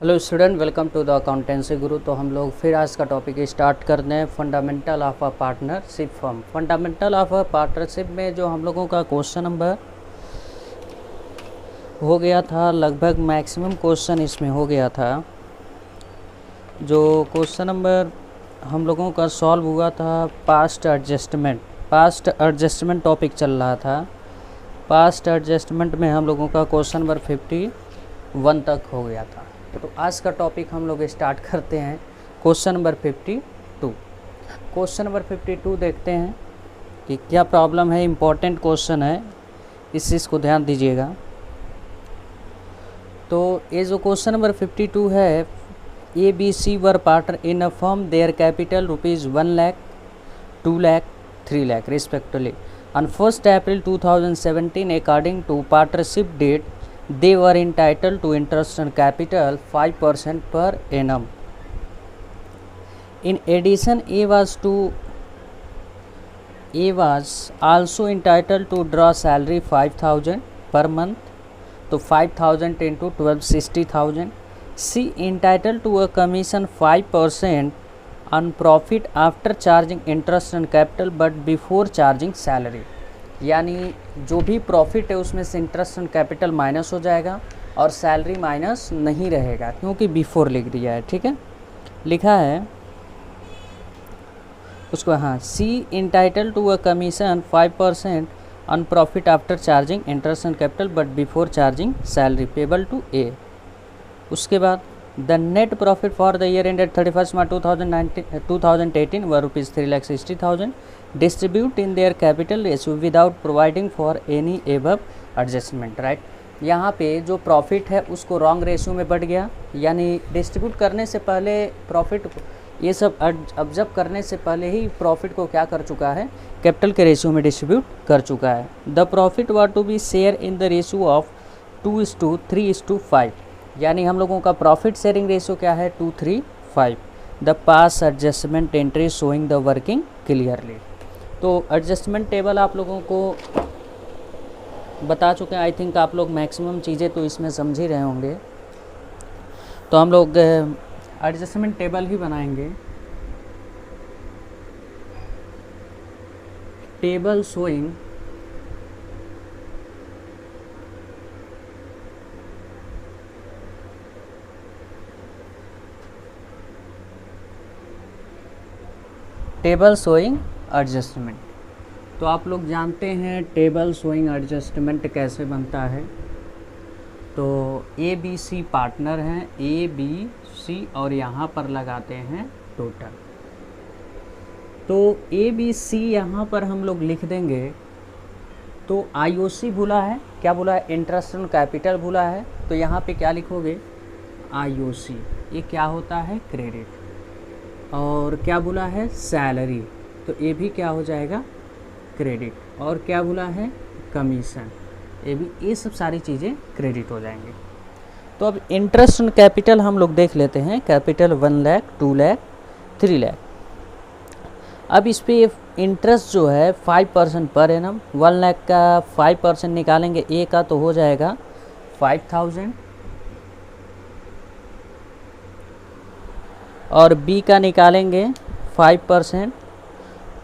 Hello student, welcome to the accountancy Guru. तो हम लोग फिर आज का टॉपिक स्टार्ट करते हैं, fundamental of a partnership firm. Fundamental of a partnership में जो हम लोगों का क्वेश्चन नंबर हो गया था, लगभग मैक्सिमम क्वेश्चन इसमें हो गया था। जो क्वेश्चन नंबर हम लोगों का सॉल्व हुआ था, पास्ट एडजस्टमेंट टॉपिक चल रहा था। पास्ट एडजस्टमेंट में हम लोगों का क्वेश्चन नंबर 51 तक हो गया था। तो आज का टॉपिक हम लोग स्टार्ट करते हैं, क्वेश्चन नंबर 52। क्वेश्चन नंबर 52 देखते हैं कि क्या प्रॉब्लम है। इम्पोर्टेंट क्वेश्चन है, इस चीज़ को ध्यान दीजिएगा। तो ये जो क्वेश्चन नंबर 52 है, A B C were partner in a firm, their capital ₹1 lakh, 2 lakh, 3 lakh respectively on 1st April 2017 according to partnership date. They were entitled to interest on capital 5% per annum. In addition, A was also entitled to draw salary 5,000 per month. तो 5,000 into 12 60,000. C entitled to a commission 5% on profit after charging interest on capital but before charging salary. यानी जो भी profit है उसमें से interest on capital minus हो जाएगा और सैलरी माइनस नहीं रहेगा, क्योंकि बिफोर लिख दिया है। ठीक है, लिखा है उसको। हाँ, C entitled to a commission 5% on profit after charging interest on capital but before charging salary payable to A. उसके बाद the net profit for the year ended 31 March 2018 were ₹3,60,000 distribute in their capital ratio without providing for any above adjustment. Right, यहाँ पे जो profit है उसको wrong ratio में बढ़ गया, यानी डिस्ट्रीब्यूट करने से पहले प्रॉफिट, ये सब ऑब्जर्व करने से पहले ही प्रॉफिट को क्या कर चुका है, कैपिटल के रेशियो में डिस्ट्रीब्यूट कर चुका है। The profit were to be share in the ratio of 2:3:5, यानी हम लोगों का प्रॉफिट शेयरिंग रेशियो क्या है, 2:3:5। The pass adjustment entry showing the working clearly. तो एडजस्टमेंट टेबल आप लोगों को बता चुके हैं। आई थिंक आप लोग मैक्सिमम चीज़ें तो इसमें समझ ही रहे होंगे। तो हम लोग एडजस्टमेंट टेबल ही बनाएंगे। Table showing adjustment. तो आप लोग जानते हैं टेबल शोइंग एडजस्टमेंट कैसे बनता है। तो ए बी सी पार्टनर हैं, ए बी सी, और यहाँ पर लगाते हैं टोटल। तो ए बी सी यहाँ पर हम लोग लिख देंगे। तो आईओसी भूला है, क्या भूला है, इंटरेस्ट ऑन कैपिटल भूला है। तो यहाँ पे क्या लिखोगे, आईओसी। ये क्या होता है, क्रेडिट। और क्या बोला है, सैलरी। तो ये भी क्या हो जाएगा, क्रेडिट। और क्या बोला है, कमीशन। ये भी, ये सब सारी चीज़ें क्रेडिट हो जाएंगे। तो अब इंटरेस्ट ऑन कैपिटल हम लोग देख लेते हैं। कैपिटल 1 लाख, 2 लाख, 3 लाख। अब इस पे इंटरेस्ट जो है 5% पर एनम। 1 लाख का 5% निकालेंगे ए का, तो हो जाएगा 5,000, और बी का निकालेंगे 5%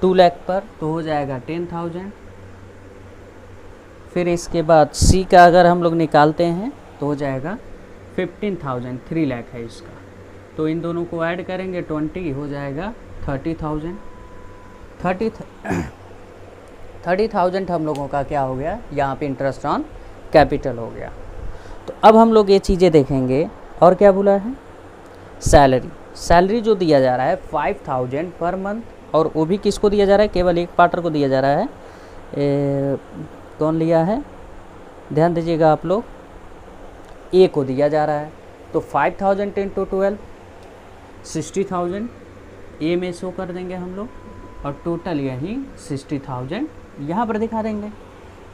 2 लाख पर, तो हो जाएगा 10,000। फिर इसके बाद सी का अगर हम लोग निकालते हैं तो हो जाएगा 15,000, 3 लाख है इसका। तो इन दोनों को ऐड करेंगे 20, हो जाएगा 30,000। 30,000 हम लोगों का क्या हो गया, यहाँ पे इंटरेस्ट ऑन कैपिटल हो गया। तो अब हम लोग ये चीज़ें देखेंगे। और क्या बोला है, सैलरी। सैलरी जो दिया जा रहा है 5,000 पर मंथ, और वो भी किसको दिया जा रहा है, केवल एक पार्टनर को दिया जा रहा है। कौन लिया है, ध्यान दीजिएगा आप लोग, ए को दिया जा रहा है। तो 5,000 into 12 60,000 ए में शो कर देंगे हम लोग, और टोटल यही 60,000 यहाँ पर दिखा देंगे।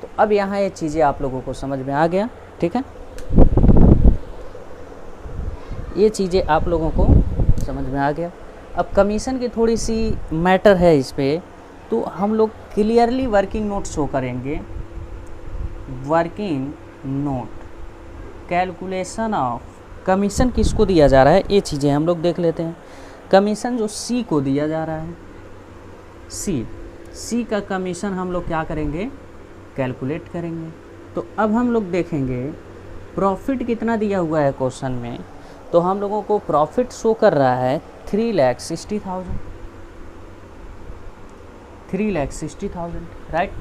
तो अब यहाँ ये चीज़ें आप लोगों को समझ में आ गया। ठीक है, ये चीज़ें आप लोगों को समझ में आ गया। अब कमीशन की थोड़ी सी मैटर है इस पर, तो हम लोग क्लियरली वर्किंग नोट शो करेंगे। Working note, calculation of commission किसको दिया जा रहा है, ये चीज़ें हम लोग देख लेते हैं। कमीशन जो सी को दिया जा रहा है, सी का कमीशन हम लोग क्या करेंगे, कैलकुलेट करेंगे। तो अब हम लोग देखेंगे प्रॉफिट कितना दिया हुआ है क्वेश्चन में। तो हम लोगों को प्रॉफिट शो कर रहा है 3,60,000, राइट।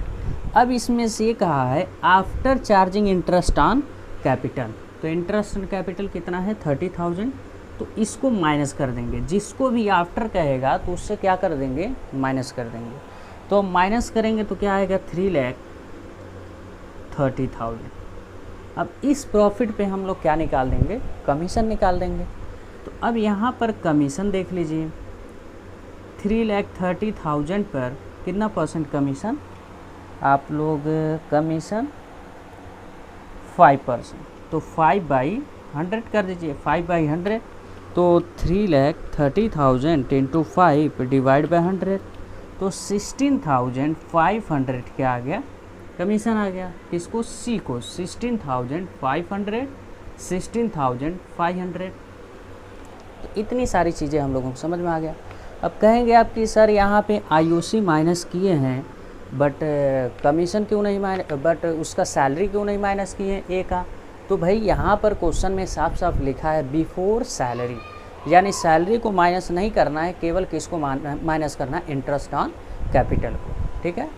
अब इसमें से कहा है after charging interest on capital, तो इंटरेस्ट ऑन कैपिटल कितना है 30,000, तो इसको माइनस कर देंगे। जिसको भी आफ्टर कहेगा तो उससे क्या कर देंगे, माइनस कर देंगे। तो माइनस करेंगे तो क्या आएगा 3,30,000। अब इस प्रॉफिट पे हम लोग क्या निकाल देंगे, कमीशन निकाल देंगे। तो अब यहाँ पर कमीशन देख लीजिए, 3,30,000 पर कितना परसेंट कमीशन, आप लोग कमीशन 5%, तो 5/100 कर दीजिए, 5/100, तो 3,30,000 इंटू 5 डिवाइड बाई 100, तो 16,500 क्या आ गया, कमीशन आ गया। किसको, सी को, 16,500, 16,500। तो इतनी सारी चीज़ें हम लोगों को समझ में आ गया। अब कहेंगे आप कि सर यहाँ पे आईओसी माइनस किए हैं बट कमीशन क्यों नहीं माइनस, बट उसका सैलरी क्यों नहीं माइनस किए हैं ए का। तो भाई यहाँ पर क्वेश्चन में साफ साफ लिखा है बिफोर सैलरी, यानी सैलरी को माइनस नहीं करना है, केवल किसको माइनस करना है, इंटरेस्ट ऑन कैपिटल को, ठीक है।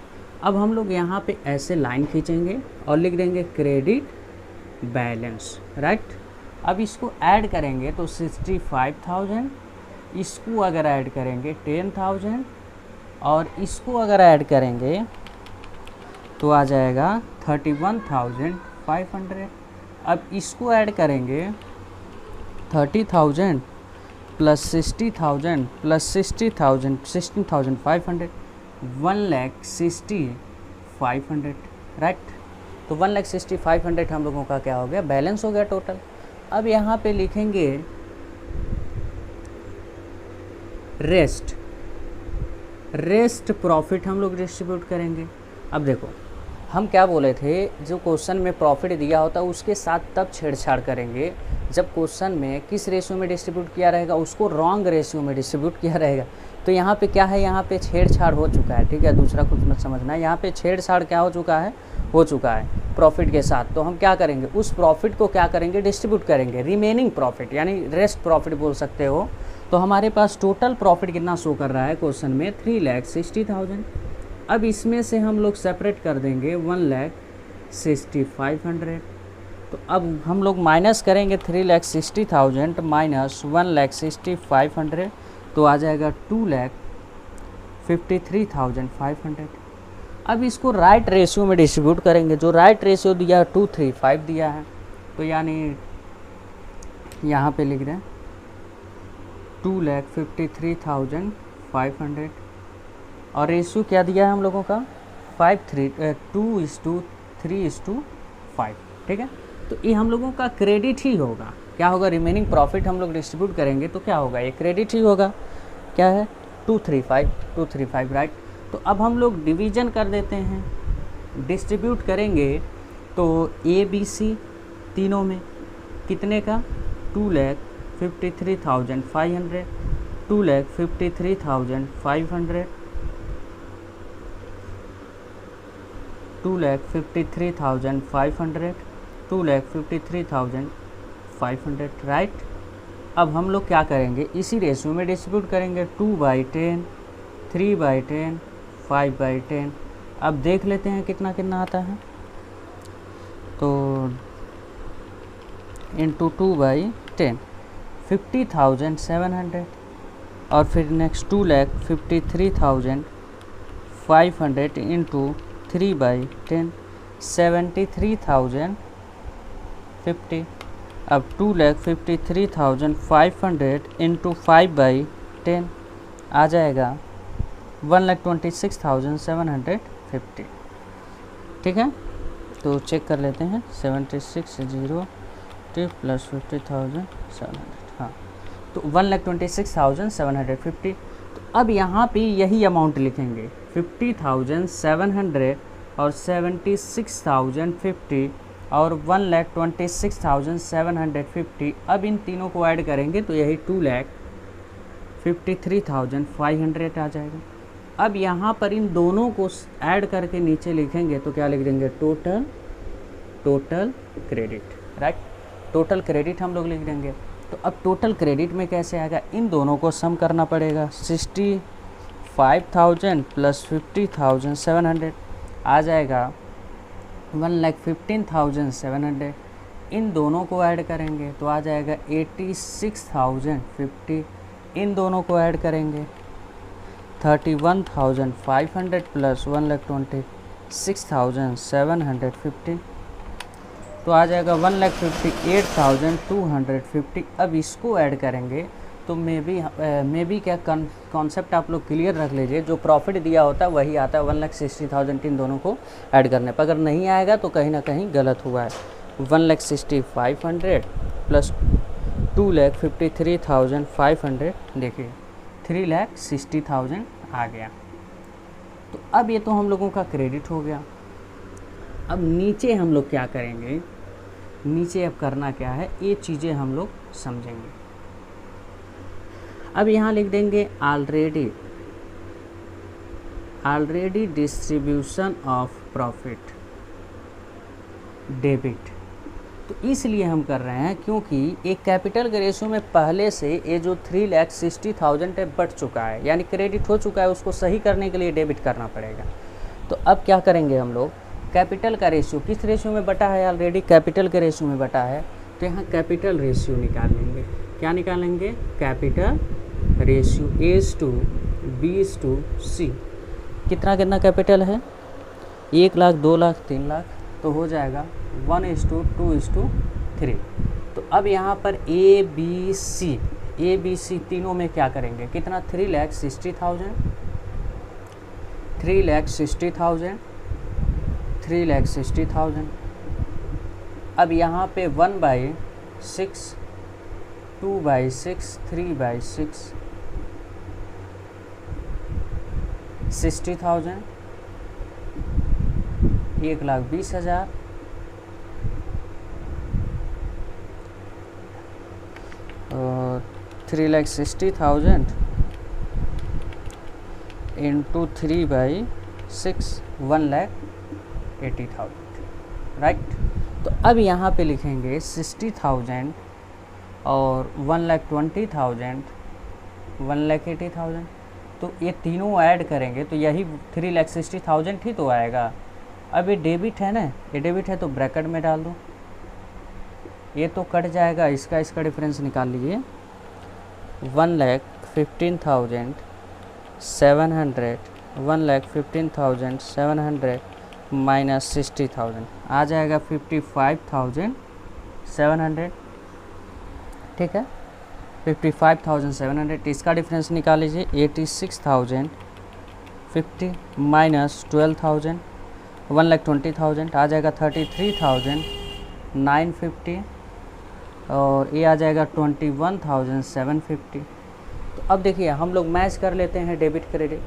अब हम लोग यहाँ पे ऐसे लाइन खींचेंगे और लिख देंगे क्रेडिट बैलेंस, राइट। अब इसको ऐड करेंगे तो 65,000, इसको अगर ऐड करेंगे 10,000 और इसको अगर ऐड करेंगे तो आ जाएगा 31,500। अब इसको ऐड करेंगे 30,000 प्लस 60,000 प्लस 60,000 16,500, 1,60,500, राइट। तो 1,60,500 हम लोगों का क्या हो गया, बैलेंस हो गया टोटल। अब यहाँ पे लिखेंगे रेस्ट प्रॉफिट हम लोग डिस्ट्रीब्यूट करेंगे। अब देखो हम क्या बोले थे, जो क्वेश्चन में प्रॉफिट दिया होता है उसके साथ तब छेड़छाड़ करेंगे जब क्वेश्चन में किस रेशियो में डिस्ट्रीब्यूट किया रहेगा, उसको रॉन्ग रेशियो में डिस्ट्रीब्यूट किया रहेगा। तो यहाँ पे क्या है, यहाँ पे छेड़छाड़ हो चुका है, ठीक है, दूसरा कुछ मत समझना। यहाँ पे छेड़छाड़ क्या हो चुका है प्रॉफिट के साथ। तो हम क्या करेंगे, उस प्रॉफिट को क्या करेंगे, डिस्ट्रीब्यूट करेंगे, रिमेनिंग प्रॉफिट यानी रेस्ट प्रॉफिट बोल सकते हो। तो हमारे पास टोटल प्रॉफिट कितना शो कर रहा है क्वेश्चन में, 3,60,000। अब इसमें से हम लोग सेपरेट कर देंगे 1,65,500। तो अब हम लोग माइनस करेंगे 3,60,000 माइनस 1,65,500, तो आ जाएगा 2,53,500। अब इसको राइट रेशियो में डिस्ट्रीब्यूट करेंगे। जो राइट रेशियो दिया है 235 दिया है, तो यानी यहाँ पे लिख रहे हैं 2,53,500 और रेशियो क्या दिया है हम लोगों का 2:3:5, ठीक है। तो ये हम लोगों का क्रेडिट ही होगा। क्या होगा, रिमेनिंग प्रॉफिट हम लोग डिस्ट्रीब्यूट करेंगे तो क्या होगा, ये क्रेडिट ही होगा। क्या है 235, राइट। तो अब हम लोग डिवीजन कर देते हैं, डिस्ट्रीब्यूट करेंगे तो ए बी सी तीनों में कितने का, 2,53,500, 2,53,500, 2,53,500, 2,53,500, राइट। अब हम लोग क्या करेंगे, इसी रेशियो में डिस्ट्रीब्यूट करेंगे, 2/10, 3/10, 5/10। अब देख लेते हैं कितना कितना आता है। तो इंटू 2/10 50,700 और फिर नेक्स्ट 2,53,500 इंटू 3/10 73,050। अब 2,53,500 इंटू 5/10 आ जाएगा 1,26,750, ठीक है। तो चेक कर लेते हैं 76,000 प्लस 50,700, हाँ, तो 1,26,750। तो अब यहाँ पे यही अमाउंट लिखेंगे 50,700 और 76,050 और 1,26,750। अब इन तीनों को ऐड करेंगे तो यही 2,53,500 आ जाएगा। अब यहाँ पर इन दोनों को ऐड करके नीचे लिखेंगे तो क्या लिख देंगे, total credit, right. Total credit हम लोग लिख देंगे। तो अब टोटल क्रेडिट में कैसे आएगा, इन दोनों को सम करना पड़ेगा। 65,000 प्लस 50,700 आ जाएगा 1,15,700। इन दोनों को ऐड करेंगे तो आ जाएगा 86,050। इन दोनों को ऐड करेंगे 31,500 प्लस 1,26,750 तो आ जाएगा 1,58,250। अब इसको ऐड करेंगे तो मे बी क्या कॉन्सेप्ट आप लोग क्लियर रख लीजिए, जो प्रॉफिट दिया होता है वही आता है 1,60,000 इन दोनों को ऐड करने पर। अगर नहीं आएगा तो कहीं ना कहीं गलत हुआ है। 1,60,500 प्लस 2,53,500, देखिए 3,60,000 आ गया। तो अब ये तो हम लोगों का क्रेडिट हो गया। अब नीचे हम लोग क्या करेंगे, नीचे अब करना क्या है, ये चीज़ें हम लोग समझेंगे। अब यहाँ लिख देंगे already distribution of profit debit. तो इसलिए हम कर रहे हैं क्योंकि एक कैपिटल के रेशियो में पहले से ये जो 3,60,000 है बढ़ चुका है, यानी क्रेडिट हो चुका है, उसको सही करने के लिए डेबिट करना पड़ेगा। तो अब क्या करेंगे हम लोग, कैपिटल का रेशियो किस रेशियो में बटा है, ऑलरेडी कैपिटल के रेशियो में बटा है, तो यहाँ कैपिटल रेशियो निकाल लेंगे। क्या निकालेंगे, कैपिटल रेशियो A/B/C। कितना कितना कैपिटल है, 1 लाख, 2 लाख, 3 लाख, तो हो जाएगा 1:2:3। तो अब यहाँ पर ABC तीनों में क्या करेंगे, कितना 3,60,000। अब यहाँ पे 1/6, 2/6, 3/6, 60,000, 1,20,000 और 3,60,000 इंटू 3/6, 1,80,000, राइट। तो अब यहाँ पे लिखेंगे 60,000 और 1,20,000, 1,80,000। तो ये तीनों ऐड करेंगे तो यही 3,60,000 ही तो आएगा। अब ये डेबिट है ना, ये डेबिट है तो ब्रैकेट में डाल दो, ये तो कट जाएगा, इसका डिफरेंस निकाल लीजिए। 1,15,700, 1,15,700 माइनस 60,000 आ जाएगा 55,700, ठीक है। 55,700, इसका डिफरेंस निकाल लीजिए। 86,050 माइनस 12,000, 1,20,000 आ जाएगा 33,950 और ये आ जाएगा 21,750। तो अब देखिए हम लोग मैच कर लेते हैं डेबिट क्रेडिट।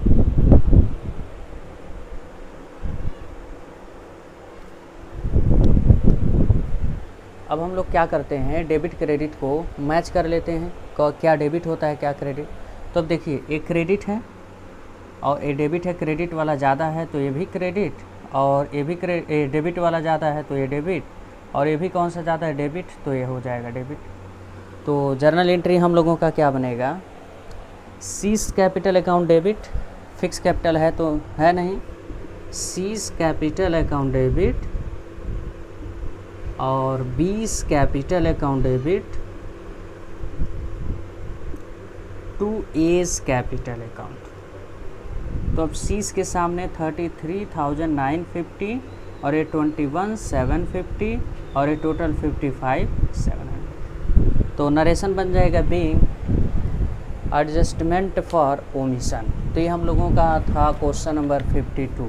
अब हम लोग क्या करते हैं, डेबिट क्रेडिट को मैच कर लेते हैं, क्या डेबिट होता है क्या क्रेडिट। तो अब देखिए एक क्रेडिट है और ये डेबिट है, क्रेडिट वाला ज़्यादा है तो ये भी क्रेडिट, और ये भी डेबिट वाला ज़्यादा है तो ये डेबिट, और ये भी कौन सा ज़्यादा है, डेबिट, तो ये हो जाएगा डेबिट। तो जर्नल एंट्री हम लोगों का क्या बनेगा, C's capital account debit, fix capital है तो है नहीं, सीज कैपिटल अकाउंट डेबिट और 20 capital account debit to A's capital account. तो अब सीज के सामने 33,950 और ये 21,750 और ये टोटल 55,700। तो नरेशन बन जाएगा बीइंग एडजस्टमेंट फॉर ओमिशन। तो ये हम लोगों का था question number 52।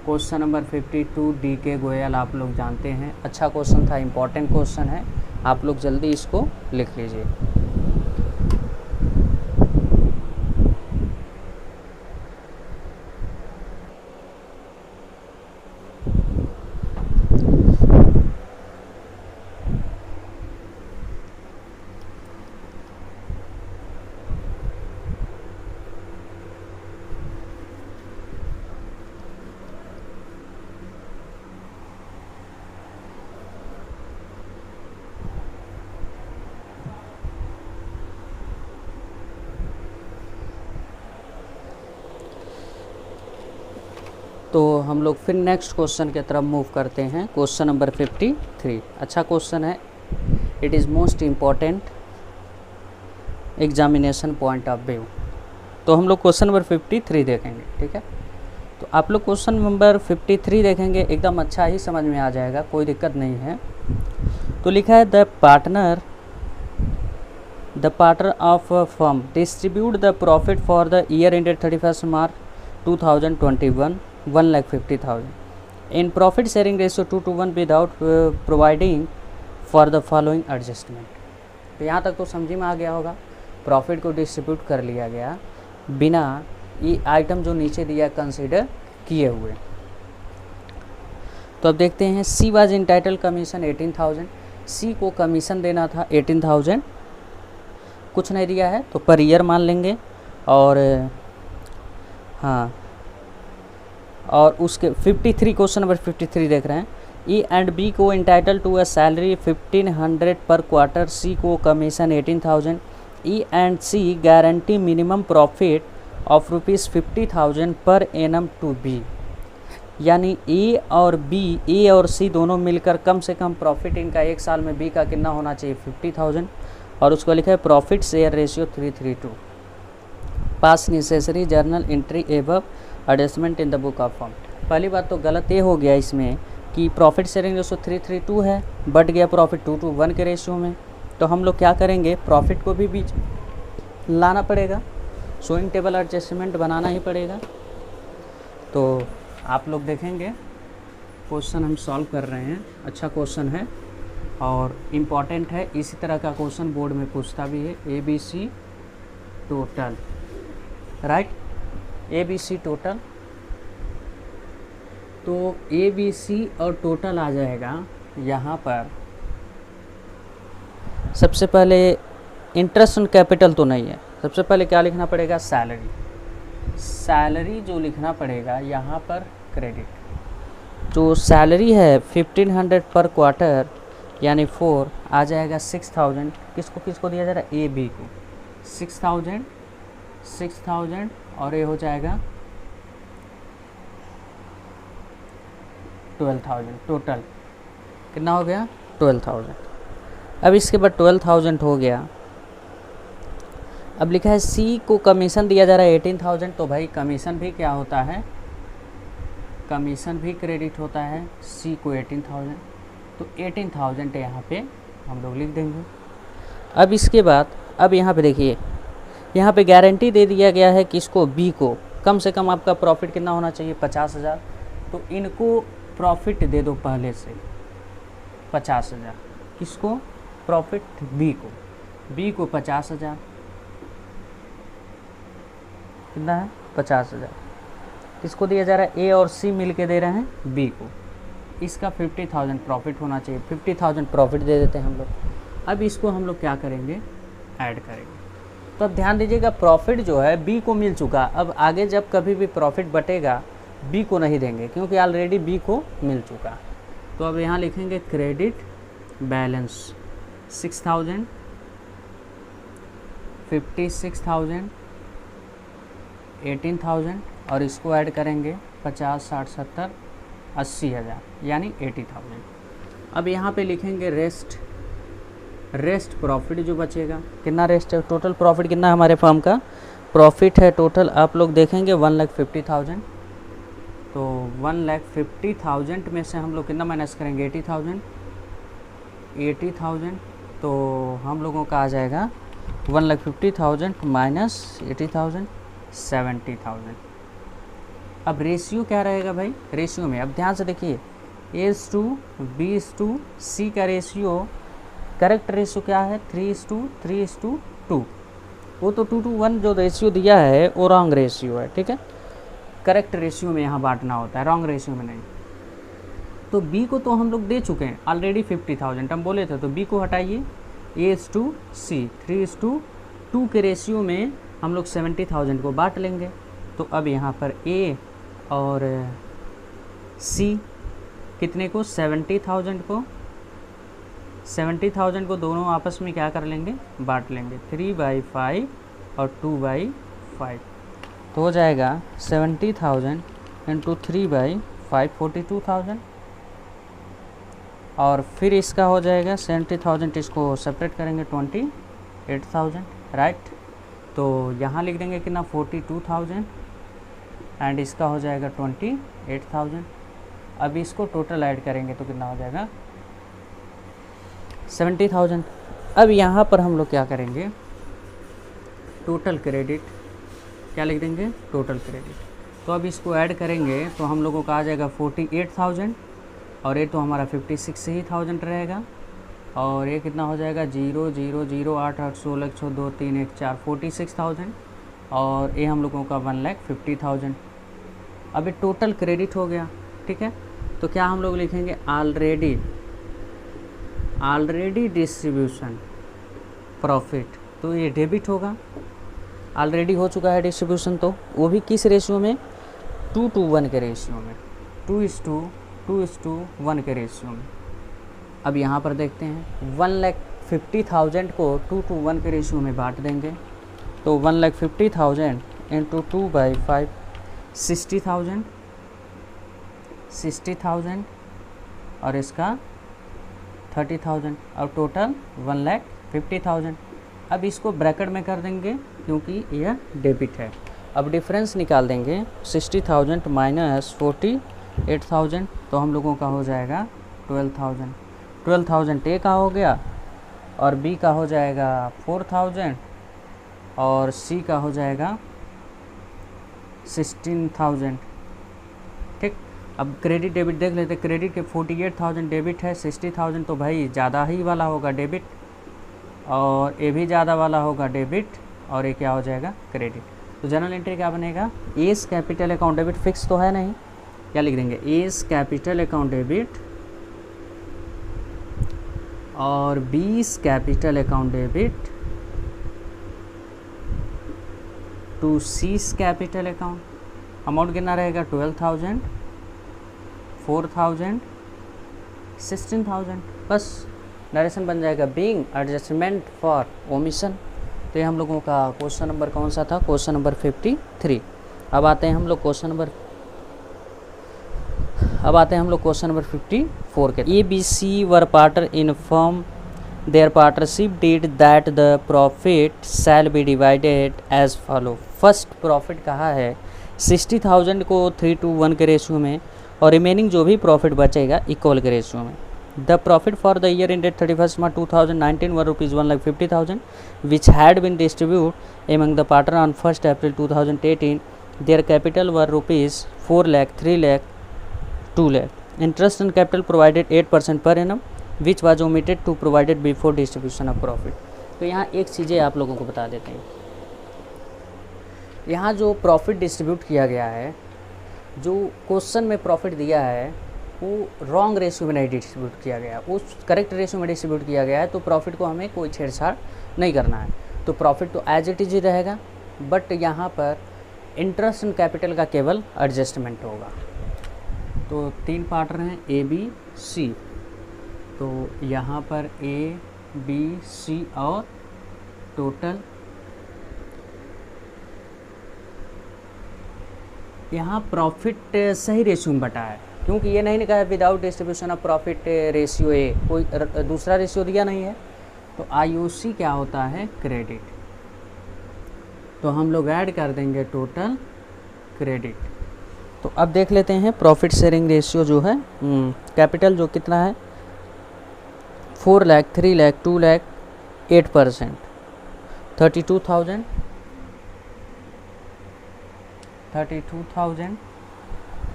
Question number 52 DK Goyal आप लोग जानते हैं, अच्छा क्वेश्चन था, इम्पॉर्टेंट क्वेश्चन है, आप लोग जल्दी इसको लिख लीजिए। तो हम लोग फिर नेक्स्ट क्वेश्चन की तरफ मूव करते हैं। Question number 53। अच्छा क्वेश्चन है, it is most important examination point of view. तो हम लोग क्वेश्चन नंबर 53 देखेंगे, ठीक है। तो आप लोग क्वेश्चन नंबर 53 देखेंगे, एकदम अच्छा ही समझ में आ जाएगा, कोई दिक्कत नहीं है। तो लिखा है the partner of firm distribute the profit for the year ended 31 March 2021 1,50,000 in profit sharing ratio 2:1 without providing for the following adjustment. तो यहाँ तक तो समझ में आ गया होगा, प्रॉफिट को डिस्ट्रीब्यूट कर लिया गया बिना ये आइटम जो नीचे दिया कंसीडर किए हुए। तो अब देखते हैं, सी वाज इंटाइटल कमीशन 18,000। सी को कमीशन देना था 18,000, कुछ नहीं दिया है तो पर ईयर मान लेंगे। और हाँ, और उसके 53 क्वेश्चन नंबर 53 देख रहे हैं। ई एंड बी को entitled to a salary 1500 per quarter, C को commission 18,000। E and C guarantee minimum profit of ₹50,000 per annum to be. यानी ए और बी, ए और सी दोनों मिलकर कम से कम प्रॉफिट इनका एक साल में बी का कितना होना चाहिए 50,000। और उसको लिखा है profit share ratio 3:3:2। Pass necessary journal entry above adjustment in the book of form. पहली बात तो गलत ये हो गया इसमें कि प्रॉफिट शेयरिंग रेशियो 3:3:2 है, बढ़ गया प्रॉफिट 2:1 के रेशियो में। तो हम लोग क्या करेंगे, प्रॉफिट को भी बीच लाना पड़ेगा, शोइंग टेबल एडजस्टमेंट बनाना ही पड़ेगा। तो आप लोग देखेंगे क्वेश्चन हम सॉल्व कर रहे हैं, अच्छा क्वेश्चन है और इम्पॉर्टेंट है। इसी तरह का क्वेश्चन बोर्ड में पूछता भी है, ABC total, right, ABC total. तो ABC और टोटल आ जाएगा यहाँ पर। सबसे पहले इंटरेस्ट ऑन कैपिटल तो नहीं है, सबसे पहले क्या लिखना पड़ेगा, सैलरी। सैलरी जो लिखना पड़ेगा यहाँ पर क्रेडिट। जो सैलरी है 1500 पर क्वार्टर यानी 4 आ जाएगा 6,000। किसको किसको दिया जा रहा है, ए बी को 6,000 और ये हो जाएगा 12,000। टोटल कितना हो गया, 12,000। अब इसके बाद 12,000 हो गया। अब लिखा है सी को कमीशन दिया जा रहा है 18,000। तो भाई कमीशन भी क्या होता है, कमीशन भी क्रेडिट होता है। सी को 18,000, तो 18,000 यहाँ पे हम लोग लिख देंगे। अब इसके बाद अब यहाँ पे देखिए, यहाँ पे गारंटी दे दिया गया है किसको, बी को, कम से कम आपका प्रॉफिट कितना होना चाहिए 50,000। तो इनको प्रॉफिट दे दो पहले से 50,000। किसको, प्रॉफिट बी को, बी को 50,000, कितना है 50,000। किसको दिया जा रहा है, ए और सी मिल के दे रहे हैं बी को। इसका 50,000 प्रॉफिट होना चाहिए, 50,000 प्रॉफिट दे देते हैं हम लोग। अब इसको हम लोग क्या करेंगे, ऐड करेंगे। तो अब ध्यान दीजिएगा, प्रॉफिट जो है बी को मिल चुका, अब आगे जब कभी भी प्रॉफिट बटेगा बी को नहीं देंगे क्योंकि ऑलरेडी बी को मिल चुका। तो अब यहाँ लिखेंगे क्रेडिट बैलेंस 6,000, 56,000, 18,000 और इसको ऐड करेंगे 50, 60, 70, 80,000 यानी 80,000। अब यहाँ पे लिखेंगे रेस्ट प्रॉफिट जो बचेगा, कितना रेस्ट है, टोटल प्रॉफिट कितना है हमारे फर्म का, प्रॉफिट है टोटल आप लोग देखेंगे 1,50,000। तो 1,50,000 में से हम लोग कितना माइनस करेंगे, 80,000। तो हम लोगों का आ जाएगा 1,50,000 माइनस 80,000 70,000। अब रेशियो क्या रहेगा भाई, रेशियो में अब ध्यान से देखिए, A:B:C का रेशियो, करेक्ट रेशियो क्या है 3:3:2। वो तो 2:1 जो रेशियो दिया है वो रॉन्ग रेशियो है, ठीक है। करेक्ट रेशियो में यहाँ बांटना होता है, रॉन्ग रेशियो में नहीं। तो बी को तो हम लोग दे चुके हैं ऑलरेडी 50,000 हम बोले थे, तो बी को हटाइए, A:C 3:2 के रेशियो में हम लोग 70,000 को बांट लेंगे। तो अब यहाँ पर ए और सी कितने को, 70,000 को दोनों आपस में क्या कर लेंगे, बांट लेंगे 3/5 और 2/5। तो हो जाएगा 70,000 इंटू 3/542,000 और फिर इसका हो जाएगा 70,000, इसको सेपरेट करेंगे 28,000, राइट। तो यहाँ लिख देंगे कितना 42,000 एंड इसका हो जाएगा 28,000। अब इसको टोटल ऐड करेंगे तो कितना हो जाएगा 70,000। अब यहाँ पर हम लोग क्या करेंगे, टोटल क्रेडिट क्या लिख देंगे, टोटल क्रेडिट। तो अब इसको ऐड करेंगे तो हम लोगों का आ जाएगा 48,000 और ये तो हमारा 56,000 रहेगा और ये कितना हो जाएगा 0 0 0 8 8 16 6 2 3 1 4 46,000 और ये हम लोगों का 1,50,000। अब ये टोटल क्रेडिट हो गया, ठीक है। तो क्या हम लोग लिखेंगे ऑलरेडी डिस्ट्रीब्यूशन प्रॉफिट, तो ये डेबिट होगा, ऑलरेडी हो चुका है डिस्ट्रीब्यूशन, तो वो भी किस रेशियो में 2:1 के रेशियो में, 2:1 के रेशियो में। अब यहाँ पर देखते हैं 1,50,000 को 2:1 के रेशियो में बांट देंगे तो 1,50,000 इंटू 2/5 60,000 और इसका 30,000 और टोटल 1,50,000। अब इसको ब्रैकेट में कर देंगे क्योंकि यह डेबिट है। अब डिफरेंस निकाल देंगे 60,000 माइनस 48,000 तो हम लोगों का हो जाएगा 12,000 ए का हो गया और बी का हो जाएगा 4,000 और सी का हो जाएगा 16,000, ठीक। अब क्रेडिट डेबिट देख लेते, क्रेडिट के 48,000 डेबिट है, 60,000 तो भाई ज़्यादा ही वाला होगा डेबिट और ये भी ज़्यादा वाला होगा डेबिट और ये क्या हो जाएगा क्रेडिट। तो जनरल एंट्री क्या बनेगा, S capital account debit fix तो है नहीं, क्या लिख देंगे एस कैपिटल अकाउंट डेबिट और B's capital account debit to C's capital account. Amount कितना रहेगा 12,000, 4,000, 16,000। बस नरेशन बन जाएगा बीइंग एडजस्टमेंट फॉर ओमिशन। तो ये हम लोगों का क्वेश्चन नंबर कौन सा था, क्वेश्चन नंबर 53। अब आते हैं हम लोग क्वेश्चन नंबर 54 के। ABC were partner in firm their partnership deed that the profit shall be divided as follow. First profit कहा है 60,000 को 3:1 के रेशियो में और रिमेनिंग जो भी प्रॉफिट बचेगा इक्वल के रेशियो में। The profit for the year ended 31 March 2019 were ₹1,50,000 which had been distribute among the partner on 1 April 2018। Their capital were ₹4 lakh, 3 lakh, 2 lakh. Interest on capital provided 8% per annum which was omitted to provided before distribution of profit। तो यहाँ एक चीज़ें आप लोगों को बता देते हैं, यहाँ जो प्रॉफिट डिस्ट्रीब्यूट किया गया है, जो क्वेश्चन में प्रॉफिट दिया है वो रॉन्ग रेशियो में नहीं डिस्ट्रीब्यूट किया गया, उस करेक्ट रेशियो में डिस्ट्रीब्यूट किया गया है। तो प्रॉफिट को हमें कोई छेड़छाड़ नहीं करना है, तो प्रॉफिट तो एज इट इज ही रहेगा, बट यहाँ पर इंटरेस्ट ऑन कैपिटल का केवल एडजस्टमेंट होगा। तो 3 पार्टनर हैं ए बी सी, तो यहाँ पर ए बी सी और टोटल यहाँ प्रॉफिट सही रेशियो में बटा है, क्योंकि ये नहीं कहा है without distribution of profit ratio ए, कोई दूसरा रेशियो दिया नहीं है। तो आईओसी क्या होता है क्रेडिट, तो हम लोग ऐड कर देंगे टोटल क्रेडिट। तो अब देख लेते हैं प्रॉफिट शेयरिंग रेशियो जो है, कैपिटल जो कितना है 4 lakh, 3 lakh, 2 lakh, 8%, 32,000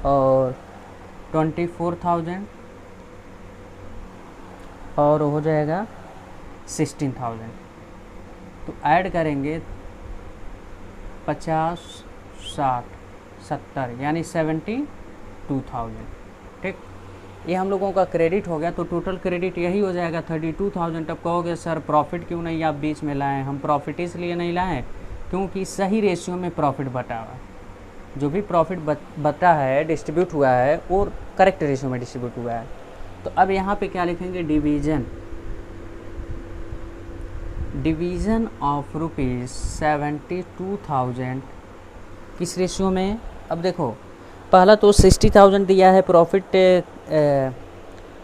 और 24,000 और हो जाएगा 16,000। तो ऐड करेंगे 50, 60, 70 यानी 72,000, ठीक। ये हम लोगों का क्रेडिट हो गया। तो टोटल क्रेडिट यही हो जाएगा 32,000। अब कहोगे सर प्रॉफिट क्यों नहीं आप बीच में लाएँ, हम प्रॉफिट इसलिए नहीं लाएँ क्योंकि सही रेशियो में प्रॉफिट बटा हुआ है, जो भी प्रॉफिट बटा है डिस्ट्रीब्यूट हुआ है वो करेक्ट रेशियो में डिस्ट्रीब्यूट हुआ है। तो अब यहाँ पे क्या लिखेंगे डिवीज़न ऑफ ₹72,000 किस रेशियो में। अब देखो पहला तो 60,000 दिया है, प्रॉफिट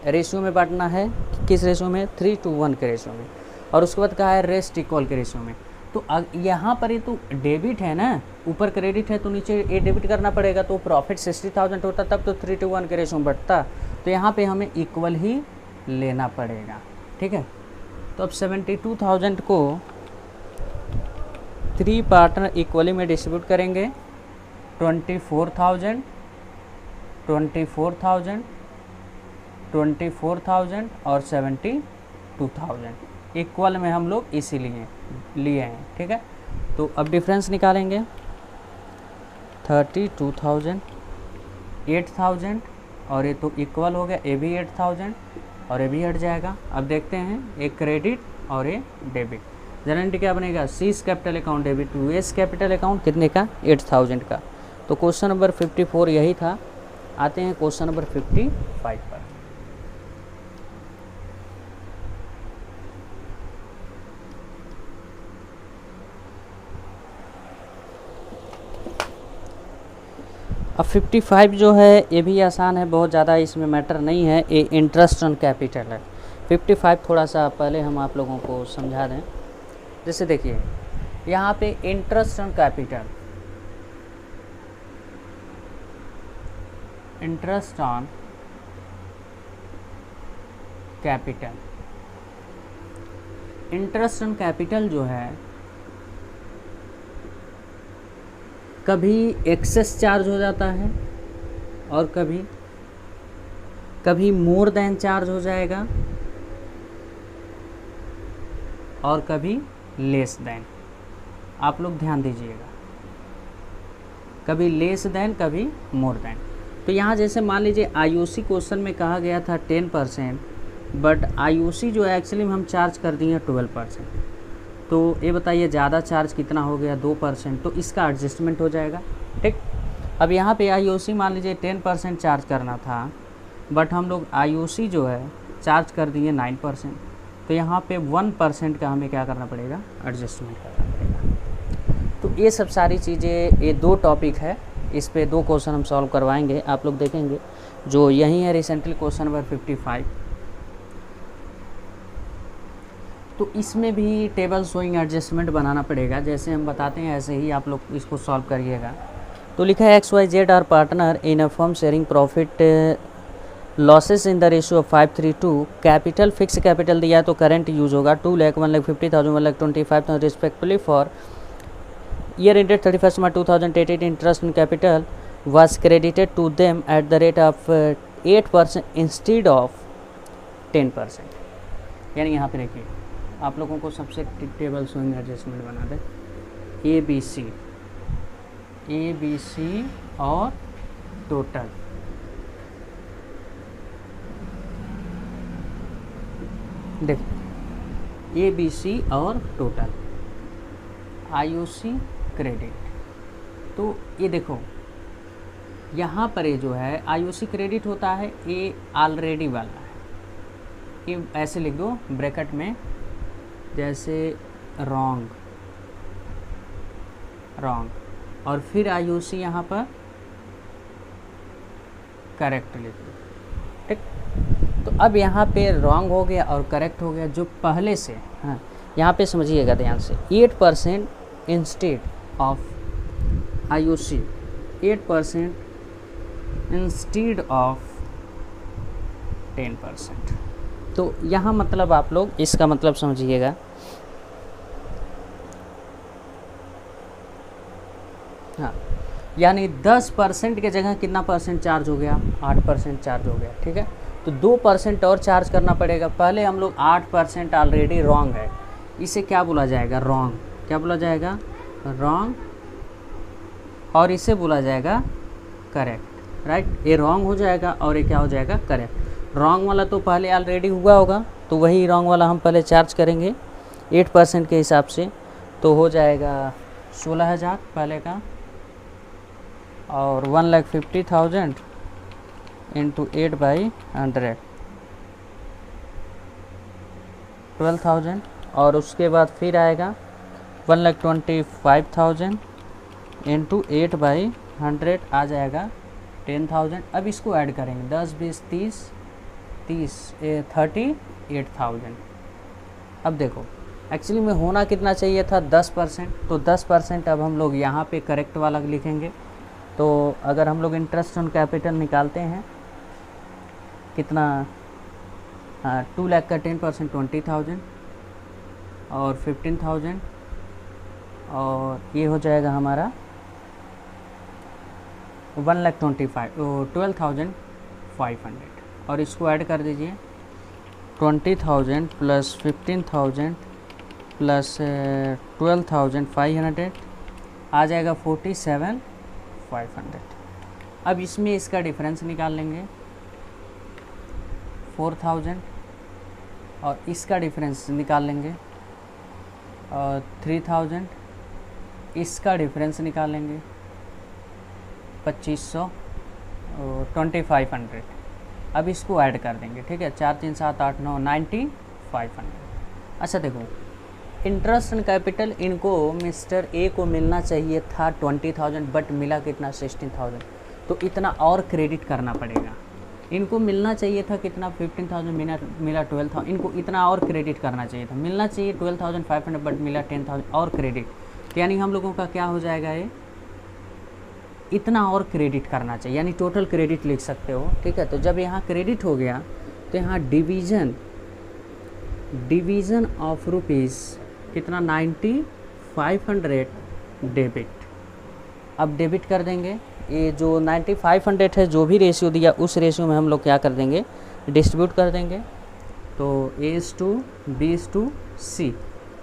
रेशियो में बांटना है, किस रेशियो में, 3:1 के रेशियो में, और उसके बाद कहा है रेस्ट इक्वल के रेशियो में। तो यहाँ पर ये तो डेबिट है ना, ऊपर क्रेडिट है तो नीचे ये डेबिट करना पड़ेगा, तो प्रॉफिट 60,000 होता तब तो 3:1 के रेशियो में बढ़ता, तो यहाँ पे हमें इक्वल ही लेना पड़ेगा, ठीक है। तो अब 72,000 को 3 पार्टनर इक्वली में डिस्ट्रीब्यूट करेंगे, 24,000, 24,000, 24,000 और 72,000 इक्वल में हम लोग इसीलिए लिए हैं, ठीक है। तो अब डिफरेंस निकालेंगे, 32,000, 8,000 और ये तो इक्वल हो गया, ये भी 8,000 और ये भी हट जाएगा। अब देखते हैं, एक क्रेडिट और ये डेबिट, जनरल एंट्री क्या बनेगा, C's capital account debit to A's capital account, कितने का, 8,000 का। तो क्वेश्चन नंबर 54 यही था। आते हैं क्वेश्चन नंबर 55 पर। अब 55 जो है ये भी आसान है, बहुत ज़्यादा इसमें मैटर नहीं है, ये इंटरेस्ट ऑन कैपिटल है। 55 थोड़ा सा पहले हम आप लोगों को समझा दें। जैसे देखिए यहाँ पे interest on capital, interest on capital, interest on capital जो है कभी एक्सेस चार्ज हो जाता है और कभी मोर देन चार्ज हो जाएगा और कभी लेस देन। आप लोग ध्यान दीजिएगा, कभी लेस देन कभी मोर देन। तो यहाँ जैसे मान लीजिए आईओसी क्वेश्चन में कहा गया था 10%, बट आईओसी जो है एक्चुअली में हम चार्ज कर दिए 12%। तो ये बताइए ज़्यादा चार्ज कितना हो गया, 2%, तो इसका एडजस्टमेंट हो जाएगा, ठीक। अब यहाँ पे आईओसी मान लीजिए 10% चार्ज करना था, बट हम लोग आईओसी जो है चार्ज कर दिए 9%, तो यहाँ पे 1% का हमें क्या करना पड़ेगा, एडजस्टमेंट करना पड़ेगा। तो ये सब सारी चीज़ें, ये 2 टॉपिक है, इस पे 2 क्वेश्चन हम सॉल्व करवाएंगे, आप लोग देखेंगे। जो यही है रिसेंटली क्वेश्चन नंबर 55। तो इसमें भी टेबल शोइंग एडजस्टमेंट बनाना पड़ेगा, जैसे हम बताते हैं ऐसे ही आप लोग इसको सॉल्व करिएगा। तो लिखा है XYZ are partner in a firm sharing profit losses in the ratio of 5:3:2। Capital fix capital दिया तो करंट यूज होगा 2 lakh, 1,50,000, 1,25,000 respectively for year ended 31 March 2018। Interest in capital was credited to them at the rate of 8% instead of 10%। यानी यहाँ पे देखिए आप लोगों को सबसे टेबल शोइंग एडजस्टमेंट बना दें, ए बी सी और टोटल। देखो ए बी सी और टोटल, आईओसी क्रेडिट। तो ये देखो यहाँ पर ये जो है आईओसी क्रेडिट होता है, ये ऑलरेडी वाला है, ये ऐसे लिख दो ब्रैकेट में, जैसे रॉन्ग और फिर आईओसी यहाँ पर करेक्ट लिख दो, ठीक। तो अब यहाँ पे रॉन्ग हो गया और करेक्ट हो गया जो पहले से। हाँ यहाँ पे समझिएगा ध्यान से, 8% instead of IOC, 8% instead of 10%। तो यहाँ मतलब आप लोग इसका मतलब समझिएगा, हाँ यानी 10% के जगह कितना परसेंट चार्ज हो गया, 8% चार्ज हो गया, ठीक है। तो 2% और चार्ज करना पड़ेगा। पहले हम लोग 8% ऑलरेडी रॉन्ग है, इसे क्या बोला जाएगा, रॉन्ग। क्या बोला जाएगा, रॉन्ग, और इसे बोला जाएगा करेक्ट, राइट। ये रॉन्ग हो जाएगा और ये क्या हो जाएगा, करेक्ट। रॉन्ग वाला तो पहले ऑलरेडी हुआ होगा, तो वही रॉन्ग वाला हम पहले चार्ज करेंगे 8% के हिसाब से, तो हो जाएगा 16,000 पहले का, और 1,50,000 इंटू 8/100 12,000, और उसके बाद फिर आएगा 1,25,000 इंटू 8/100 आ जाएगा 10,000। अब इसको ऐड करेंगे 10 20 30 38,000। अब देखो एक्चुअली में होना कितना चाहिए था 10%, तो 10% अब हम लोग यहाँ पे करेक्ट वाला लिखेंगे। तो अगर हम लोग इंटरेस्ट ऑन कैपिटल निकालते हैं कितना, 2 लाख का 10% 20,000 और 15,000 और ये हो जाएगा हमारा 12,500 और इसको ऐड कर दीजिए 20,000 प्लस 15,000 प्लस 12,500 आ जाएगा 47,500। अब इसमें इसका डिफरेंस निकाल लेंगे 4,000 और इसका डिफरेंस निकाल लेंगे 3,000, इसका डिफरेंस निकालेंगे 2500 2500। अब इसको ऐड कर देंगे, ठीक है, 4 3 7 8 9 9500। अच्छा देखो इंटरेस्ट एंड कैपिटल इनको मिस्टर ए को मिलना चाहिए था 20,000 बट मिला कितना 16,000, तो इतना और क्रेडिट करना पड़ेगा। इनको मिलना चाहिए था कितना 15,000 मिला 12,000, इनको इतना और क्रेडिट करना चाहिए था। मिलना चाहिए 12,500 बट मिला 10,000 और क्रेडिट, तो यानी हम लोगों का क्या हो जाएगा, ये इतना और क्रेडिट करना चाहिए, यानी टोटल क्रेडिट लिख सकते हो, ठीक है। तो जब यहाँ क्रेडिट हो गया तो यहाँ डिवीज़न ऑफ रुपीज़ कितना 9,500 डेबिट। अब डेबिट कर देंगे, ये जो 9,500 है जो भी रेशियो दिया उस रेशियो में हम लोग क्या कर देंगे, डिस्ट्रीब्यूट कर देंगे। तो A/B/C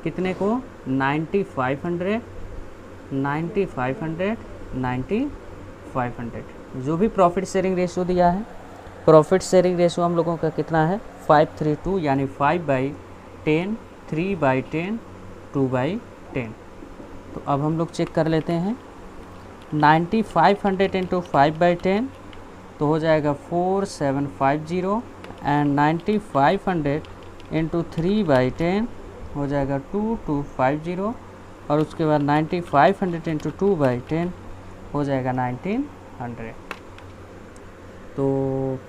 कितने को 9,500 जो भी प्रॉफिट शेयरिंग रेशियो दिया है, प्रॉफिट शेयरिंग रेशियो हम लोगों का कितना है 5:3:2, यानी 5/10 3/10 2/10। तो अब हम लोग चेक कर लेते हैं 9,500 इंटू 5/10 तो हो जाएगा 4,750 एंड 9,500 इंटू 3/10 हो जाएगा 2,250 और उसके बाद 9,500 इंटू 2/10 हो जाएगा 1,900। तो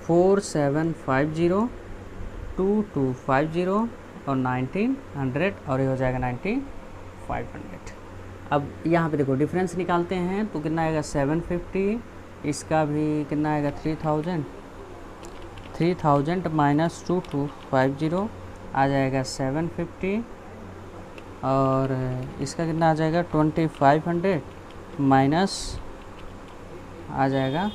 4,750 2,250 और 1,900 और ये हो जाएगा 9,500। अब यहाँ पे देखो डिफरेंस निकालते हैं तो कितना आएगा 750, इसका भी कितना आएगा 3,000 माइनस 2,250 आ जाएगा 750 और इसका कितना आ जाएगा 2,500 माइनस आ जाएगा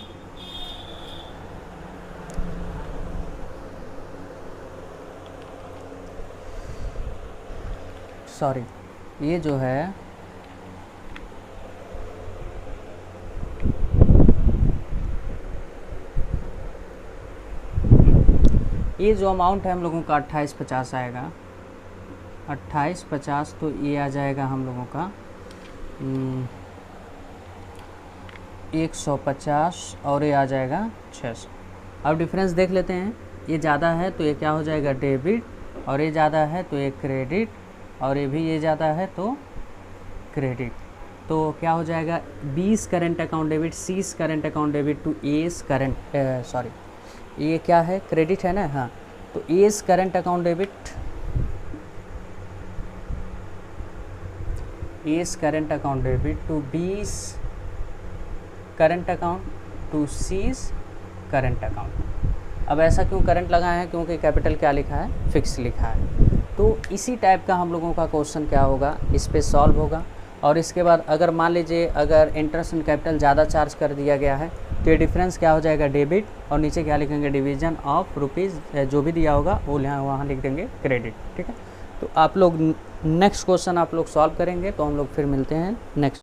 सॉरी ये जो है ये जो अमाउंट है हम लोगों का 2850 आएगा 2850। तो ये आ जाएगा हम लोगों का 150 और ये आ जाएगा 600। अब डिफरेंस देख लेते हैं, ये ज़्यादा है तो ये क्या हो जाएगा डेबिट और ये ज़्यादा है तो ये क्रेडिट और ये भी ये ज़्यादा है तो क्रेडिट। तो क्या हो जाएगा 20 current account debit, 30 current account debit to A's current sorry ये क्या है क्रेडिट है ना, हाँ। तो A's current account debit, A's current account debit to 20 current account to C's current account. अब ऐसा क्यों करंट लगाए हैं, क्योंकि कैपिटल क्या लिखा है फिक्स लिखा है। तो इसी टाइप का हम लोगों का क्वेश्चन क्या होगा इस पे सॉल्व होगा। और इसके बाद अगर मान लीजिए अगर इंटरेस्ट एंड कैपिटल ज़्यादा चार्ज कर दिया गया है तो ये डिफरेंस क्या हो जाएगा डेबिट और नीचे क्या लिखेंगे डिवीज़न ऑफ रुपीज़, जो भी दिया होगा वो वहाँ लिख देंगे क्रेडिट, ठीक है। तो आप लोग नेक्स्ट क्वेश्चन आप लोग सॉल्व करेंगे तो हम लोग फिर मिलते हैं नेक्स्ट।